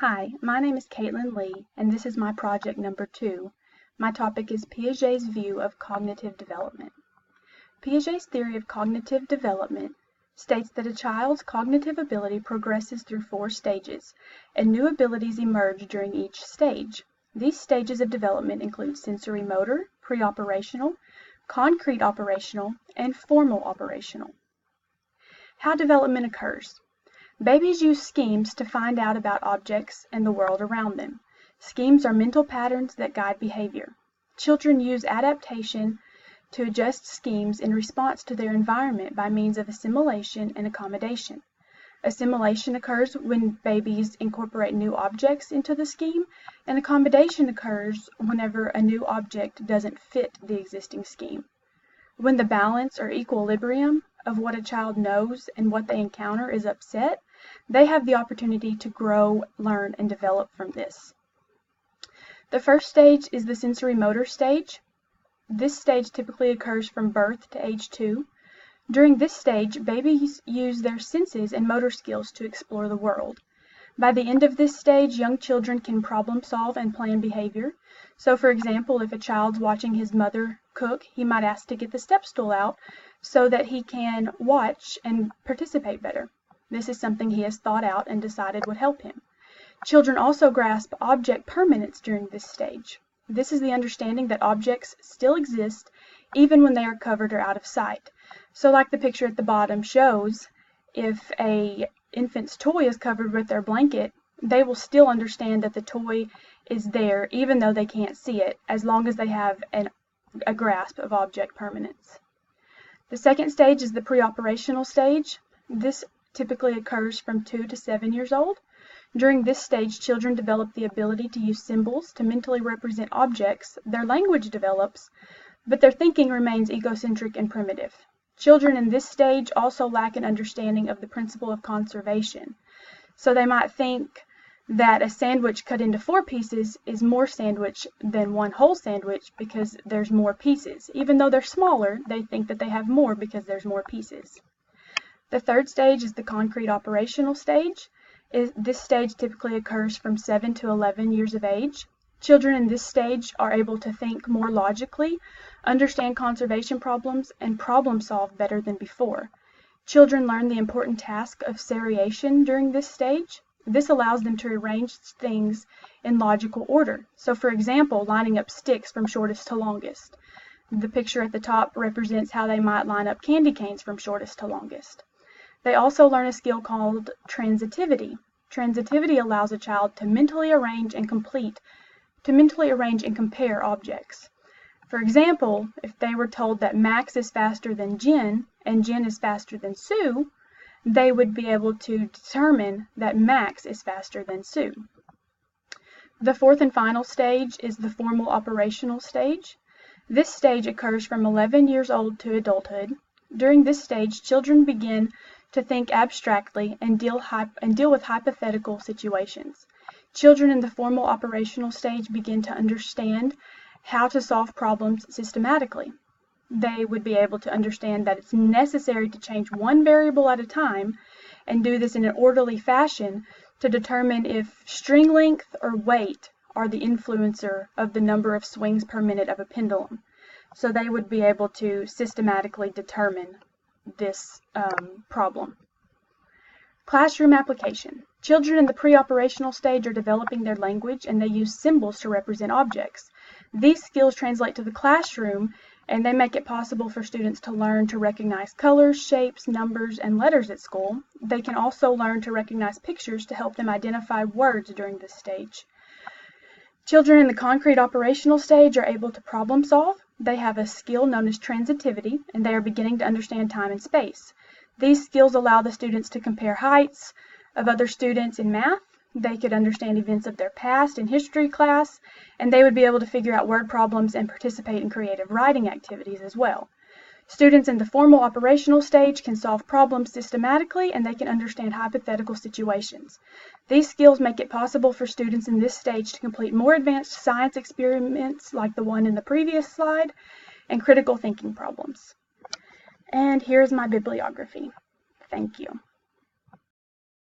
Hi, my name is Caitlin Lee, and this is my project number 2. My topic is Piaget's view of cognitive development. Piaget's theory of cognitive development states that a child's cognitive ability progresses through 4 stages, and new abilities emerge during each stage. These stages of development include sensory motor, pre-operational, concrete operational, and formal operational. How development occurs. Babies use schemes to find out about objects and the world around them. Schemes are mental patterns that guide behavior. Children use adaptation to adjust schemes in response to their environment by means of assimilation and accommodation. Assimilation occurs when babies incorporate new objects into the scheme, and accommodation occurs whenever a new object doesn't fit the existing scheme. When the balance or equilibrium of what a child knows and what they encounter is upset, they have the opportunity to grow, learn, and develop from this. The first stage is the sensory motor stage. This stage typically occurs from birth to age 2. During this stage, babies use their senses and motor skills to explore the world. By the end of this stage, young children can problem solve and plan behavior. So for example, if a child's watching his mother cook, he might ask to get the step stool out so that he can watch and participate better. This is something he has thought out and decided would help him. Children also grasp object permanence during this stage. This is the understanding that objects still exist even when they are covered or out of sight. So like the picture at the bottom shows, if an infant's toy is covered with their blanket, they will still understand that the toy is there even though they can't see it, as long as they have a grasp of object permanence. The second stage is the pre-operational stage. This typically occurs from 2 to 7 years old. During this stage, children develop the ability to use symbols to mentally represent objects, their language develops, but their thinking remains egocentric and primitive. Children in this stage also lack an understanding of the principle of conservation. So they might think that a sandwich cut into 4 pieces is more sandwich than one whole sandwich because there's more pieces. Even though they're smaller, they think that they have more because there's more pieces. The third stage is the concrete operational stage. This stage typically occurs from 7 to 11 years of age. Children in this stage are able to think more logically, understand conservation problems, and problem solve better than before. Children learn the important task of seriation during this stage. This allows them to arrange things in logical order. So for example, lining up sticks from shortest to longest. The picture at the top represents how they might line up candy canes from shortest to longest. They also learn a skill called transitivity. Transitivity allows a child to mentally arrange and compare objects. For example, if they were told that Max is faster than Jen and Jen is faster than Sue, they would be able to determine that Max is faster than Sue. The fourth and final stage is the formal operational stage. This stage occurs from 11 years old to adulthood. During this stage, children begin to think abstractly and deal with hypothetical situations. Children in the formal operational stage begin to understand how to solve problems systematically. They would be able to understand that it's necessary to change one variable at a time and do this in an orderly fashion to determine if string length or weight are the influencer of the number of swings per minute of a pendulum. So they would be able to systematically determine this problem. Classroom application. Children in the pre-operational stage are developing their language and they use symbols to represent objects. These skills translate to the classroom and they make it possible for students to learn to recognize colors, shapes, numbers, and letters at school. They can also learn to recognize pictures to help them identify words during this stage. Children in the concrete operational stage are able to problem solve. They have a skill known as transitivity, and they are beginning to understand time and space. These skills allow the students to compare heights of other students in math. They could understand events of their past in history class, and they would be able to figure out word problems and participate in creative writing activities as well. Students in the formal operational stage can solve problems systematically and they can understand hypothetical situations. These skills make it possible for students in this stage to complete more advanced science experiments like the one in the previous slide and critical thinking problems. And here's my bibliography. Thank you.